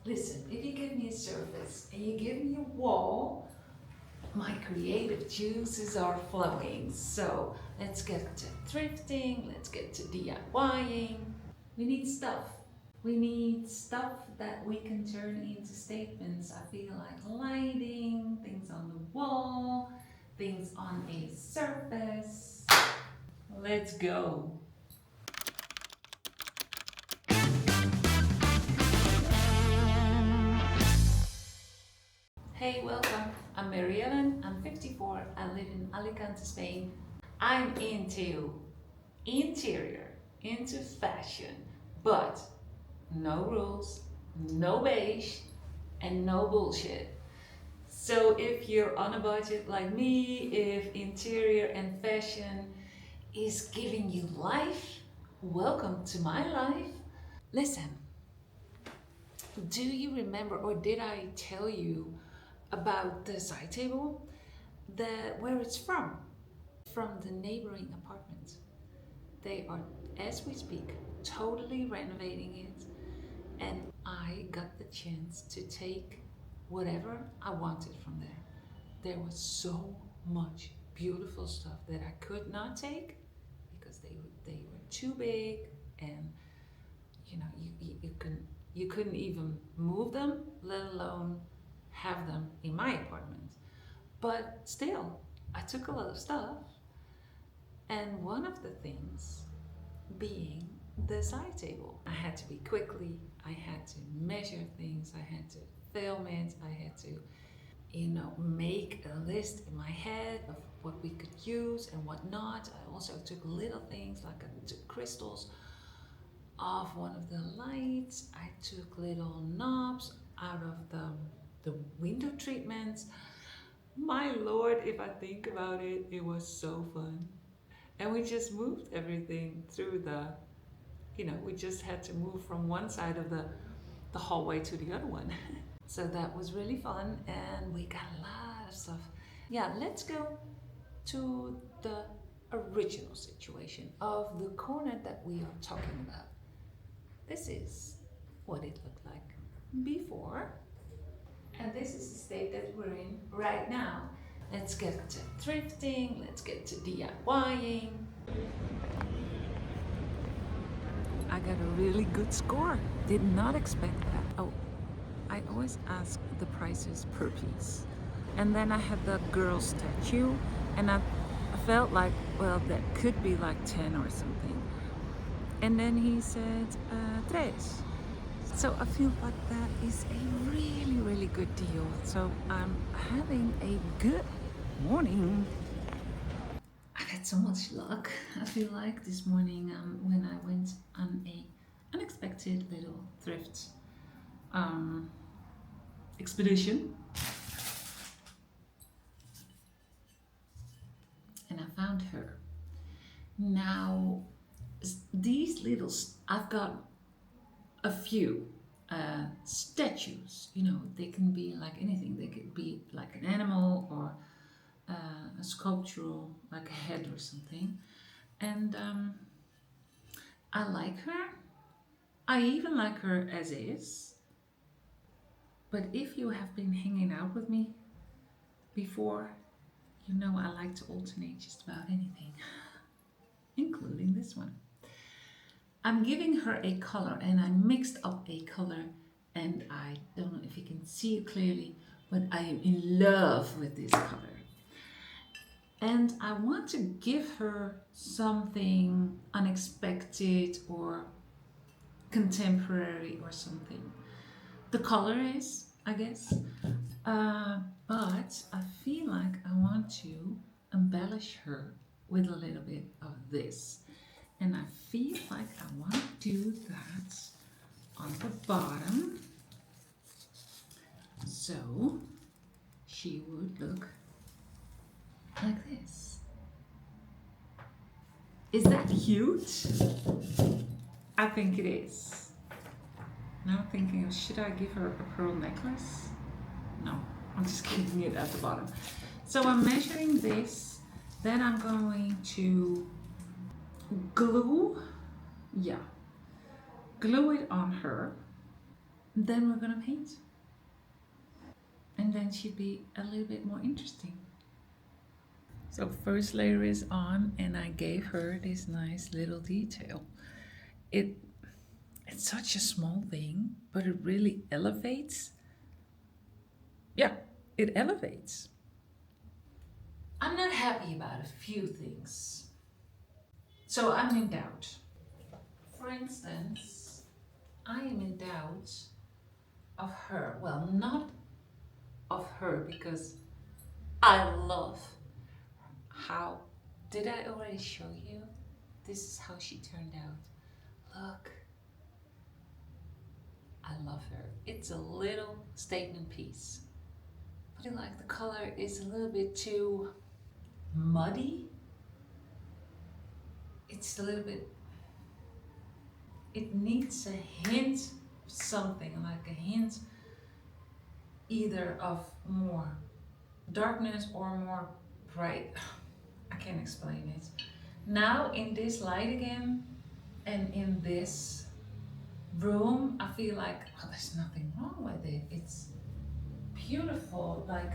Listen, if you give me a surface and you give me a wall, my creative juices are flowing. So let's get to thrifting, let's get to DIYing. We need stuff. We need stuff that we can turn into statements. I feel like lighting, things on the wall, things on a surface. Let's go. Hey, welcome. I'm Mary Ellen. I'm 54. I live in Alicante, Spain. I'm into interior, into fashion, but no rules, no beige, and no bullshit. So if you're on a budget like me, if interior and fashion is giving you life, welcome to my life. Listen, do you remember, or did I tell you about the side table? Where it's from the neighboring apartment. They are, as we speak, totally renovating it, and I got the chance to take whatever I wanted from there. There was so much beautiful stuff that I could not take because they were too big, and you couldn't even move them, let alone have them in my apartment. But still, I took a lot of stuff, and one of the things being the side table. I had to be quickly, I had to measure things, I had to film it, I had to, make a list in my head of what we could use and what not. I also took little things like I took crystals off one of the lights, I took little knobs out of the window treatments. My lord, if I think about it, it was so fun. And we just moved everything through we just had to move from one side of the hallway to the other one. So that was really fun, and we got a lot of stuff. Yeah, let's go to the original situation of the corner that we are talking about. This is what it looked like before, and this is the state that we're in right now. Let's get to thrifting, let's get to DIYing. I got a really good score. Did not expect that. Oh, I always ask the prices per piece. And then I had the girl statue, and I felt like, well, that could be like 10 or something. And then he said, tres. So I feel like that is a really, really good deal. So I'm having a good morning. I had so much luck, I feel like, this morning when I went on a unexpected little thrift expedition. And I found her. Now, these little, I've got a few statues, they can be like anything. They could be like an animal or a sculptural, like a head or something. And I like her. I even like her as is. But if you have been hanging out with me before, I like to alternate just about anything, including this one. I'm giving her a color, and I mixed up a color, and I don't know if you can see it clearly, but I am in love with this color. And I want to give her something unexpected or contemporary or something. The color is, I guess, but I feel like I want to embellish her with a little bit of this. And I feel like I want to do that on the bottom. So she would look like this. Is that cute? I think it is. Now I'm thinking, should I give her a pearl necklace? No, I'm just keeping it at the bottom. So I'm measuring this, then I'm going to glue it on her, Then we're gonna paint. And then she'd be a little bit more interesting. So first layer is on, and I gave her this nice little detail. It's such a small thing, but it really elevates. Yeah, it elevates. I'm not happy about a few things. So I'm in doubt. For instance, I am in doubt of her. Well, not of her, because I love how. Did I already show you? This is how she turned out. Look. I love her. It's a little statement piece. But I like the color is a little bit too muddy. It's a little bit, it needs a hint of something, like a hint either of more darkness or more bright. I can't explain it. Now in this light again, and in this room, I feel like, oh, there's nothing wrong with it. It's beautiful, like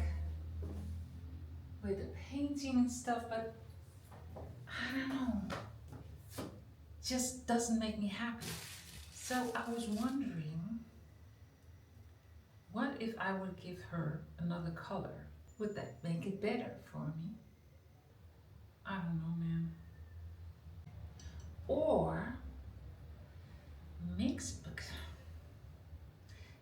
with the painting and stuff, but I don't know, just doesn't make me happy. So I was wondering, what if I would give her another color? Would that make it better for me? I don't know, man. Or mix,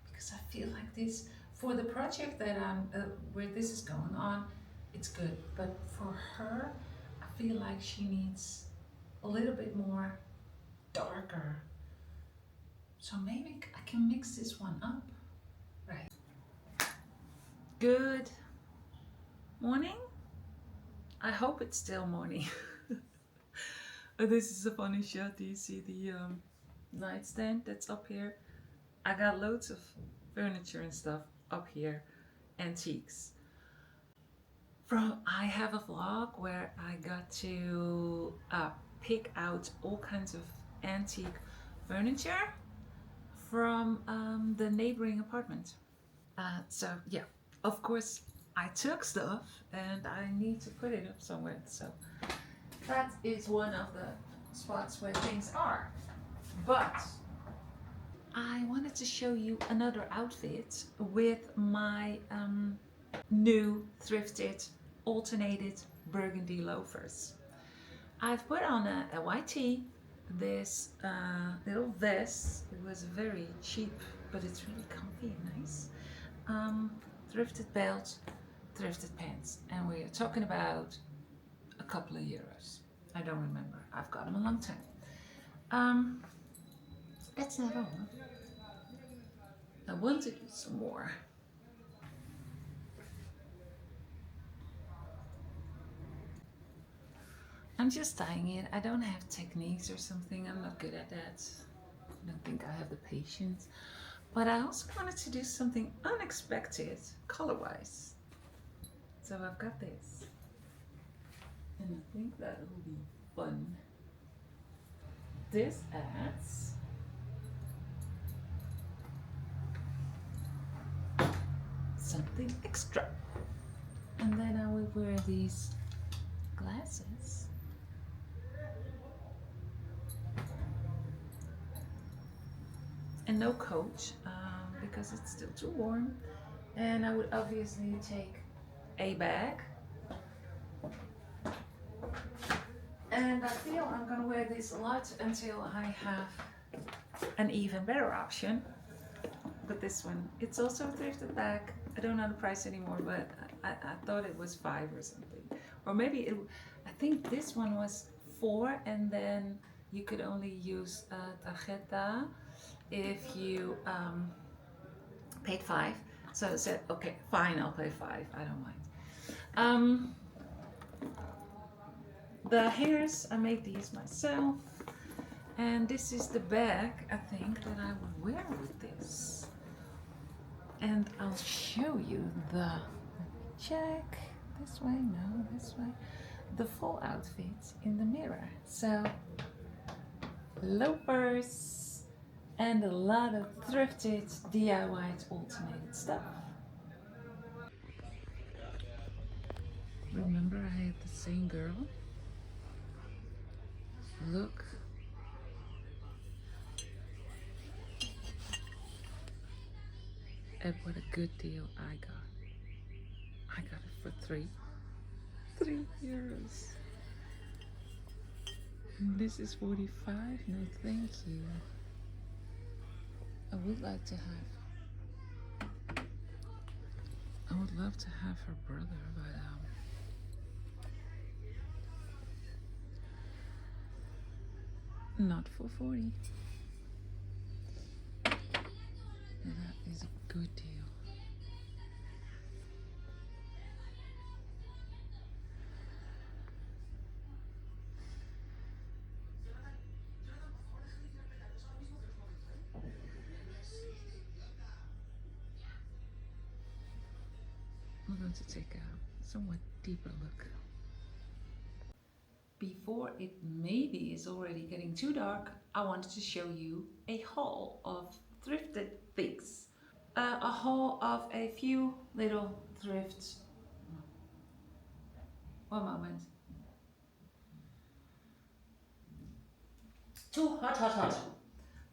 because I feel like this, for the project that I'm, where this is going on, it's good. But for her, I feel like she needs a little bit more darker. So maybe I can mix this one up. Right. Good morning. I hope it's still morning. This is a funny shot. Do you see the nightstand that's up here? I got loads of furniture and stuff up here, antiques. I have a vlog where I got to pick out all kinds of antique furniture from the neighboring apartment. So yeah, of course I took stuff and I need to put it up somewhere. So that is one of the spots where things are. But I wanted to show you another outfit with my new thrifted alternated burgundy loafers. I've put on a white tee, this little vest. It was very cheap, but it's really comfy and nice. Thrifted belt, thrifted pants, and we're talking about a couple of euros. I don't remember. I've got them a long time. That's not all. I want to do some more. I'm just tying it. I don't have techniques or something. I'm not good at that. I don't think I have the patience. But I also wanted to do something unexpected color-wise. So I've got this. And I think that will be fun. This adds something extra. And then I will wear these glasses. And no coat, because it's still too warm. And I would obviously take a bag. And I feel I'm gonna wear this a lot until I have an even better option. But this one, it's also a thrifted bag. I don't know the price anymore, but I thought it was 5 or something. Or maybe I think this one was 4, and then you could only use tarjeta if you paid 5. So I said, okay, fine, I'll pay 5. I don't mind. The hairs, I made these myself. And this is the bag, I think, that I would wear with this. And I'll show you the, check, this way, no, this way, the full outfit in the mirror. So, loafers, and a lot of thrifted, DIY alternated stuff. Remember I had the same girl? Look at what a good deal I got. I got it for €3. And this is 45. No, thank you. I would like to have. I would love to have her brother, but not for 40. That is a good deal. We're going to take a somewhat deeper look. Before it maybe is already getting too dark, I wanted to show you a haul of thrifted things. A haul of a few little thrifts. One moment. Too hot.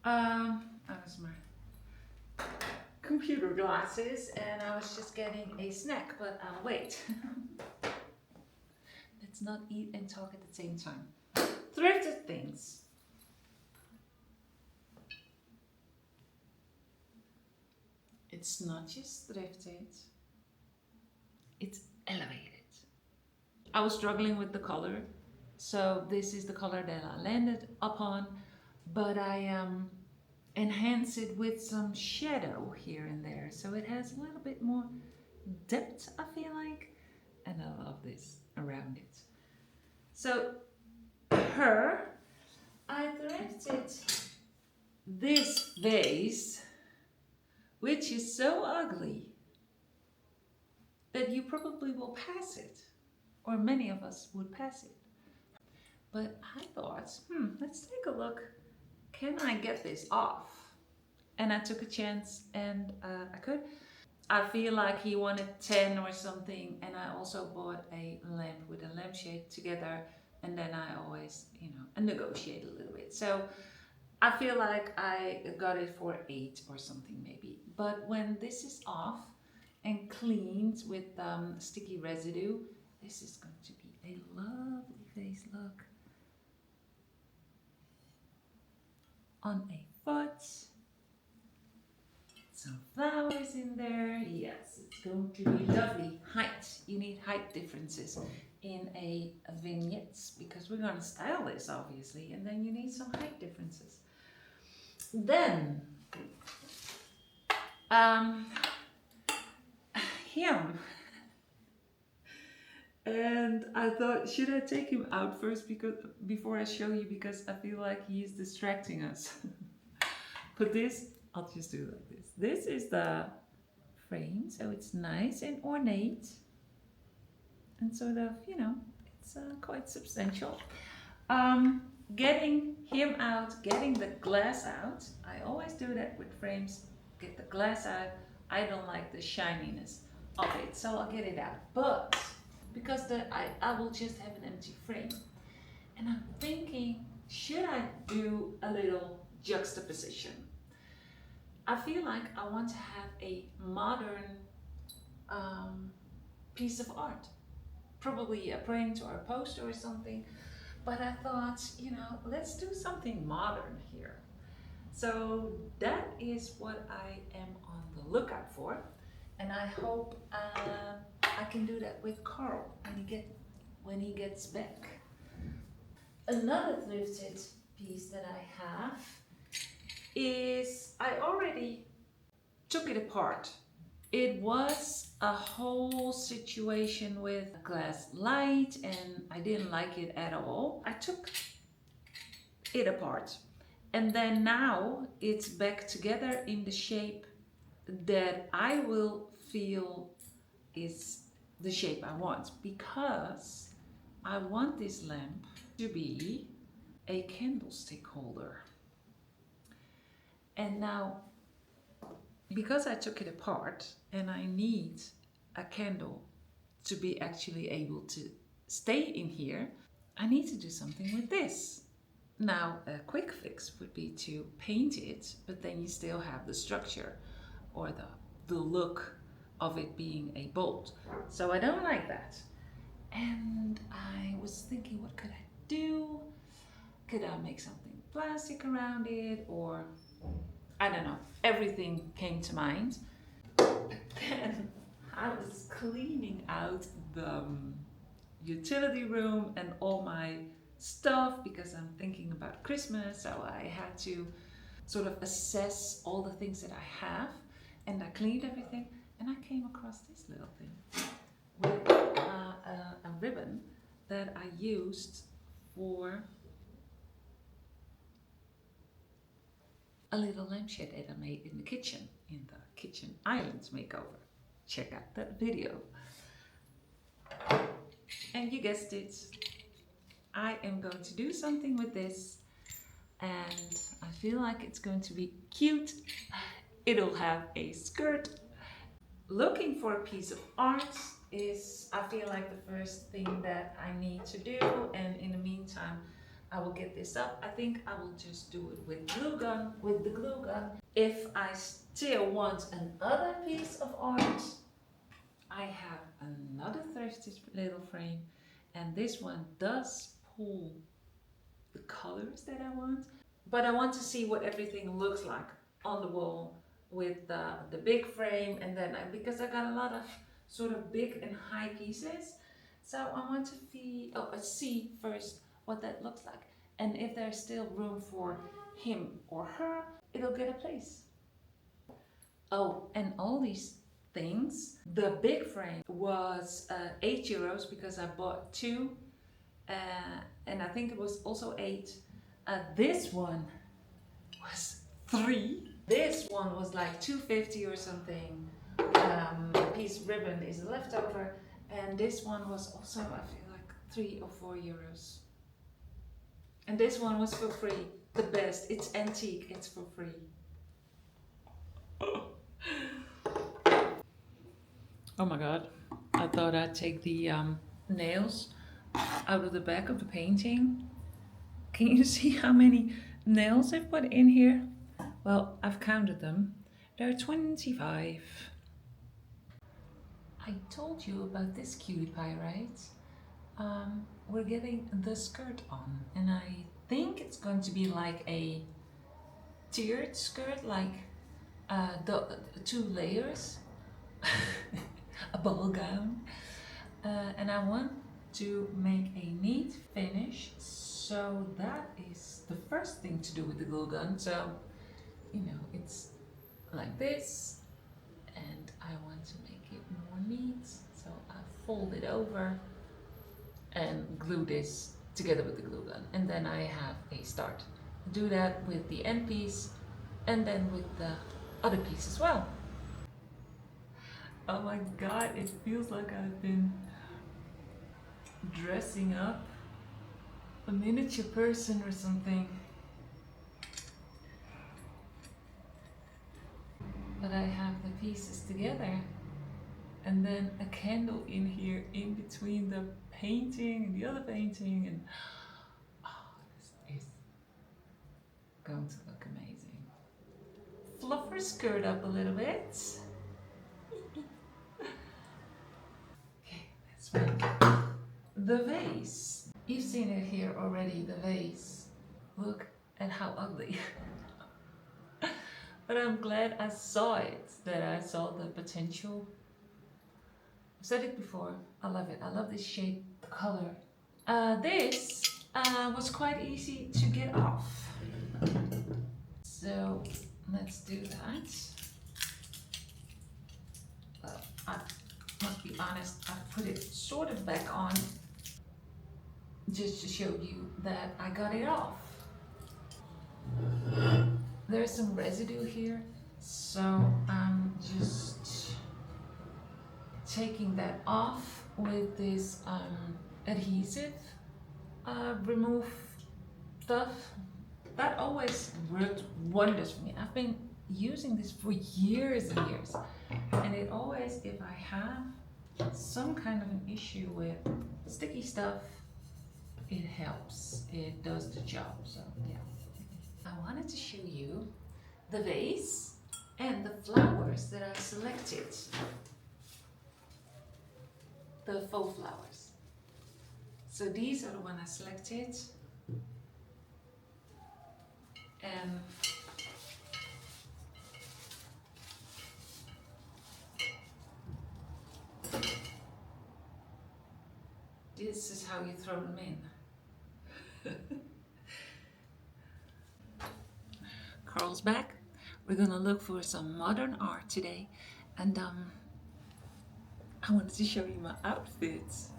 I was my computer glasses and I was just getting a snack, but I'll wait. Let's not eat and talk at the same time. Thrifted things. It's not just thrifted, it's elevated. I was struggling with the color, so this is the color that I landed upon, but I enhance it with some shadow here and there, so it has a little bit more depth, I feel like, and I love this around it. So I thrifted this vase, which is so ugly that you probably will pass it, or many of us would pass it. But I thought, let's take a look. Can I get this off? And I took a chance and I could. I feel like he wanted 10 or something, and I also bought a lamp with a lampshade together, and then I always, negotiate a little bit. So I feel like I got it for 8 or something maybe. But when this is off and cleaned with sticky residue, this is going to be a lovely vase. Look. On a foot. Some flowers in there. Yes, it's going to be lovely. Height. You need height differences in a vignette because we're going to style this obviously, and then you need some height differences. Then him. And I thought, should I take him out first before I show you, because I feel like he is distracting us. But this, I'll just do like this. This is the frame, so it's nice and ornate. And sort of, it's quite substantial. Getting him out, getting the glass out. I always do that with frames. Get the glass out. I don't like the shininess of it, so I'll get it out. But because I will just have an empty frame. And I'm thinking, should I do a little juxtaposition? I feel like I want to have a modern piece of art. Probably a print or a poster or something. But I thought, let's do something modern here. So that is what I am on the lookout for. And I hope I can do that with Carl when he gets back. Another thrifted piece that I have is, I already took it apart. It was a whole situation with a glass light and I didn't like it at all. I took it apart and then now it's back together in the shape that I will feel is the shape I want, because I want this lamp to be a candlestick holder. And now, because I took it apart and I need a candle to be actually able to stay in here, I need to do something with this. Now, a quick fix would be to paint it, but then you still have the structure or the look of it being a bolt. So I don't like that. And I was thinking, what could I do? Could I make something plastic around it? Or I don't know. Everything came to mind. Then I was cleaning out the utility room and all my stuff because I'm thinking about Christmas. So I had to sort of assess all the things that I have, and I cleaned everything, and I came across this little thing with a ribbon that I used for a little lampshade that I made in the kitchen, in the kitchen islands makeover. Check out that video. And you guessed it, I am going to do something with this, and I feel like it's going to be cute. It'll have a skirt. Looking for a piece of art is, I feel like, the first thing that I need to do, and in the meantime I will get this up. I think I will just do it with the glue gun. If I still want another piece of art, I have another thrifted little frame, and this one does pull the colors that I want, but I want to see what everything looks like on the wall with the big frame, and then because I got a lot of sort of big and high pieces, so I want to see first what that looks like, and if there's still room for him or her, it'll get a place. Oh, and all these things. The big frame was €8 because I bought two, and I think it was also 8. This one was 3. This one was like $2.50 or something. A piece of ribbon is a leftover, and this one was also, I feel like, €3 or €4. And this one was for free. The best. It's antique. It's for free. Oh my god. I thought I'd take the nails out of the back of the painting. Can you see how many nails I've put in here? Well, I've counted them. There are 25. I told you about this cutie pie, right? We're getting the skirt on, and I think it's going to be like a tiered skirt, like the 2 layers, a ball gown, and I want to make a neat finish, so that is the first thing to do with the glue gun. So, you know, it's like this, and I want to make it more neat, so I fold it over and glue this together with the glue gun, and then I have a start. Do that with the end piece and then with the other piece as well. Oh my god, it feels like I've been dressing up a miniature person or something. But I have the pieces together, and then a candle in here in between the painting and the other painting, and oh, this is going to look amazing. Fluff her skirt up a little bit. Okay, let's make the vase. You've seen it here already, the vase. Look at how ugly. But I'm glad I saw it, that I saw the potential. I've said it before, I love it. I love this shape, the color. This was quite easy to get off. So let's do that. Well, I must be honest, I put it sort of back on just to show you that I got it off. There's some residue here, so I'm just taking that off with this adhesive remove stuff. that always worked wonders for me. I've been using this for years and years, and it always, if I have some kind of an issue with sticky stuff, it helps. It does the job. So yeah, I wanted to show you the vase and the flowers that I selected. The faux flowers. So these are the ones I selected. And this is how you throw them in. Carl's back. We're gonna look for some modern art today, and I wanted to show you my outfits.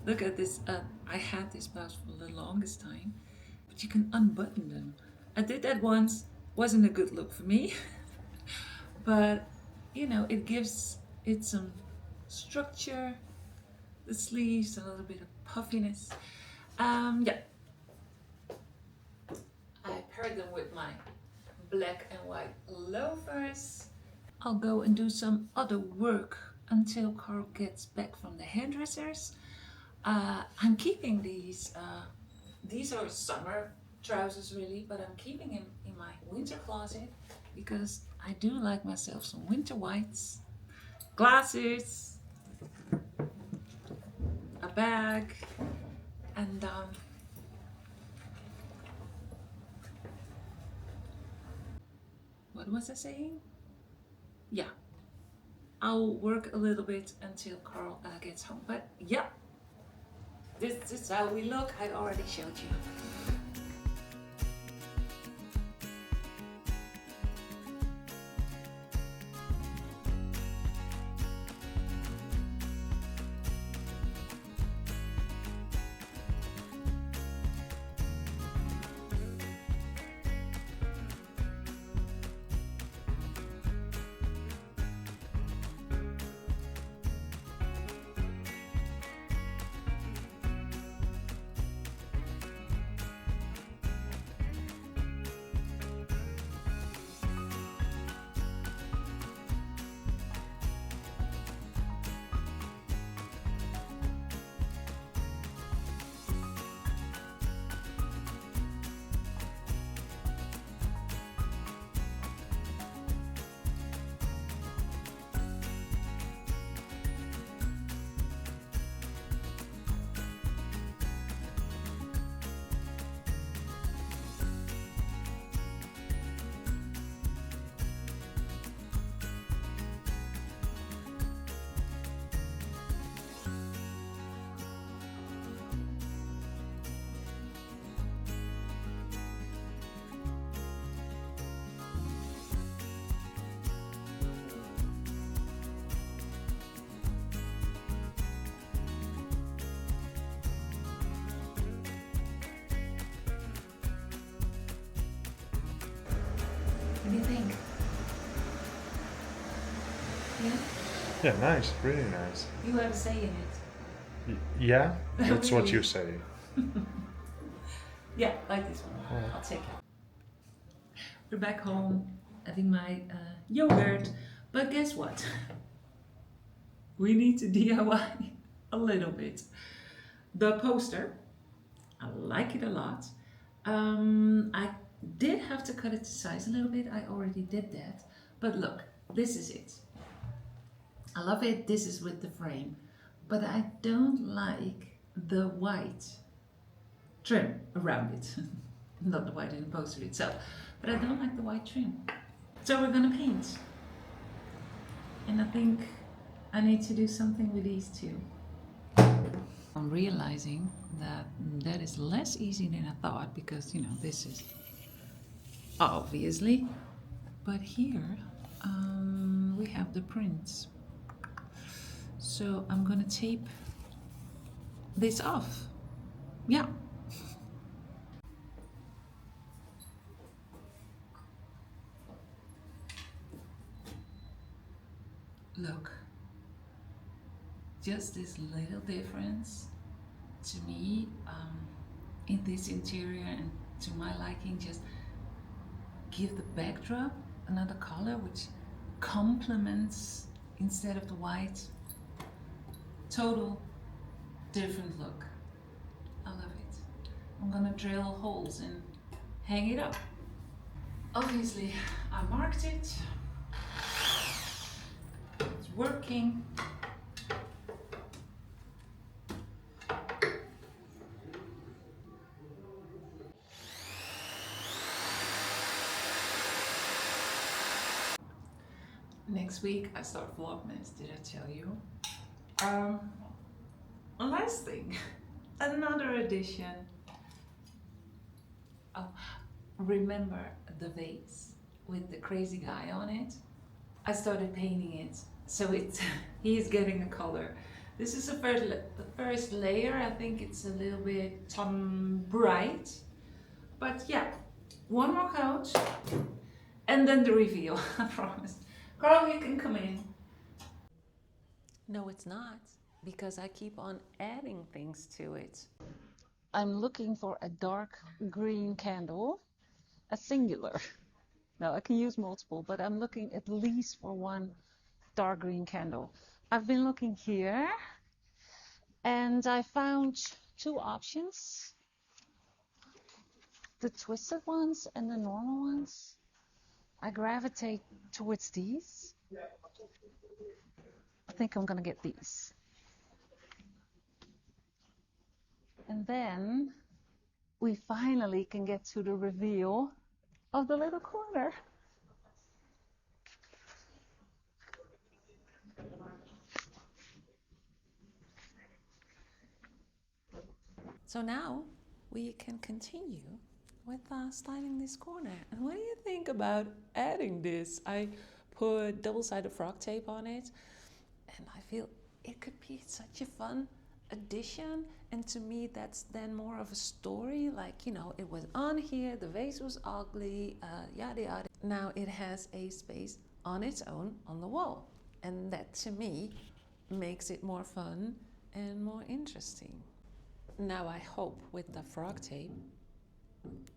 Look at this. I had this blouse for the longest time, but you can unbutton them. I did that once. Wasn't a good look for me, but you know, it gives it some structure. The sleeves, a little bit of puffiness. Yeah. I paired them with my black and white loafers. I'll go and do some other work until Carl gets back from the hairdressers. I'm keeping these. These are summer trousers really, but I'm keeping them in my winter closet because I do like myself some winter whites, glasses, a bag, and what was I saying? Yeah, I'll work a little bit until Carl gets home. But yeah, this is how we look. I already showed you. What do you think? Yeah? Yeah, nice, really nice. You have a say in it. Yeah, that's what Really? you say. Yeah, like this one. Yeah. I'll take it. We're back home having my yogurt, but guess what? We need to DIY a little bit. The poster, I like it a lot. I did have to cut it to size a little bit. I already did that. But look, this is it. I love it. This is with the frame. But I don't like the white trim around it. Not the white in the poster itself. But I don't like the white trim. So we're gonna paint. And I think I need to do something with these two. I'm realizing that that is less easy than I thought because, you know, this is obviously. But here we have the prints. So I'm gonna tape this off. Yeah. Look, just this little difference to me in this interior and to my liking, just give the backdrop another color which complements instead of the white. Total different look. I love it. I'm gonna drill holes and hang it up. Obviously, I marked it. It's working. Next week I start Vlogmas, did I tell you? Last thing, another addition. Oh, remember the vase with the crazy guy on it? I started painting it, so he's getting a color. This is the first layer. I think it's a little bit bright, but yeah, one more coat, and then the reveal. I promise. Carl, you can come in. No, it's not, because I keep on adding things to it. I'm looking for a dark green candle, a singular. Now I can use multiple, but I'm looking at least for one dark green candle. I've been looking here and I found two options, the twisted ones and the normal ones. I gravitate towards these. I think I'm gonna get these. And then we finally can get to the reveal of the little corner. So now we can continue with styling this corner. And what do you think about adding this? I put double-sided frog tape on it, and I feel it could be such a fun addition. And to me, that's then more of a story. Like, you know, it was on here, the vase was ugly, yada yada. Now it has a space on its own on the wall. And that to me makes it more fun and more interesting. Now I hope with the frog tape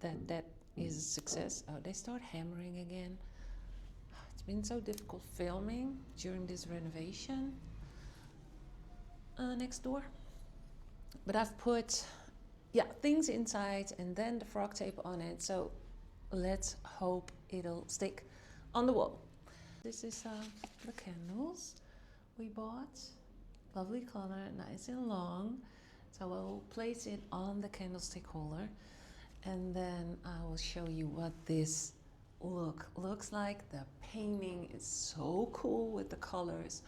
that is a success. Oh, they start hammering again. It's been so difficult filming during this renovation next door. But I've put, things inside and then the frog tape on it. So let's hope it'll stick on the wall. This is the candles we bought. Lovely color, nice and long. So I'll place it on the candlestick holder, and then I will show you what this looks like. The painting is so cool with the colors.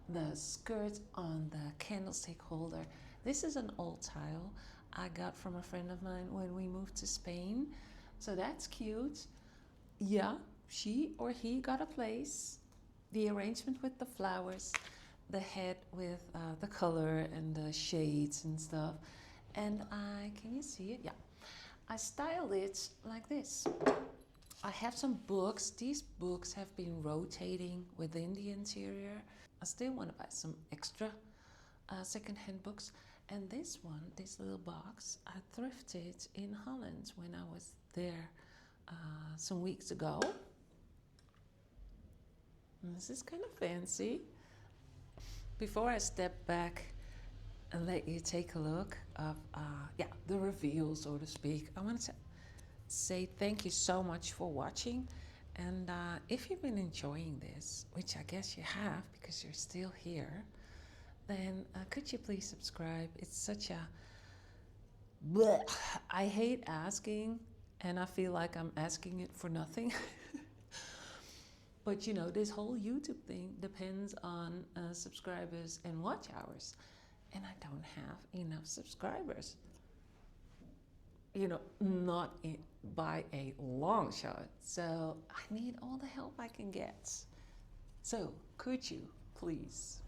The skirt on the candlestick holder. This is an old tile I got from a friend of mine when we moved to Spain. So that's cute. Yeah, she or he got a place. The arrangement with the flowers, the head with the color and the shades and stuff. And can you see it? Yeah. I styled it like this. I have some books. These books have been rotating within the interior. I still want to buy some extra secondhand books. And this one, this little box, I thrifted in Holland when I was there some weeks ago. And this is kind of fancy. Before I step back and let you take a look of the reveal, so to speak, I want to say thank you so much for watching. And if you've been enjoying this, which I guess you have because you're still here, then could you please subscribe? It's such a bleh. I hate asking, and I feel like I'm asking it for nothing. But you know, this whole YouTube thing depends on subscribers and watch hours, and I don't have enough subscribers. You know, not by a long shot. So I need all the help I can get. So could you please